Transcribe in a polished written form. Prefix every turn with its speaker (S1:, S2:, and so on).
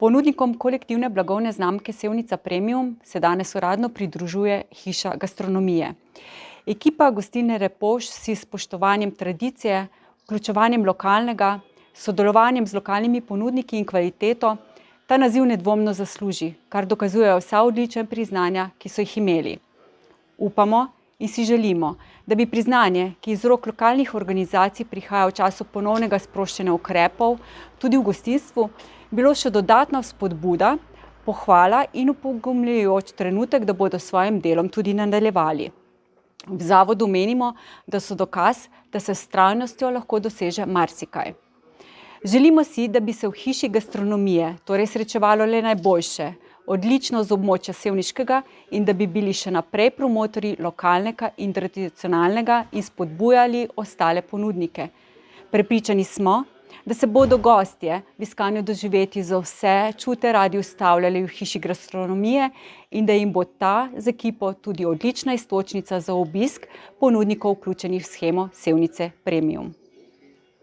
S1: Ponudnikom kolektivne blagovne znamke Sevnica Premium se danes uradno pridružuje Hiša gastronomije. Ekipa gostilne Repovž si s spoštovanjem tradicije, vključevanjem lokalnega, sodelovanjem z lokalnimi ponudniki in kvaliteto ta naziv nedvomno zasluži, kar dokazujejo vsa odlična priznanja, ki so jih imeli. Upamo in si želimo, da bi priznanje, ki iz rok lokalnih organizacij prihaja v času ponovnega sproščanja ukrepov, tudi v gostinstvu, bilo še dodatna vzpodbuda, pohvala in opogumljajoč trenutek, da bodo s svojim delom tudi nadaljevali. V zavodu menimo, da so dokaz, da se s vztrajnostjo lahko doseže marsikaj. Želimo si, da bi se v Hiši gastronomije torej srečevalo le najboljše, odlično z območja sevniškega in da bi bili še naprej promotorji lokalnega in tradicionalnega in spodbujali ostale ponudnike. Prepričani smo, da se bodo gostje v iskanju doživetij za vse čute radi ustavljali v Hiši gastronomije in da jim bo ta z ekipo tudi odlična iztočnica za obisk ponudnikov vključenih v shemo Sevnice Premium.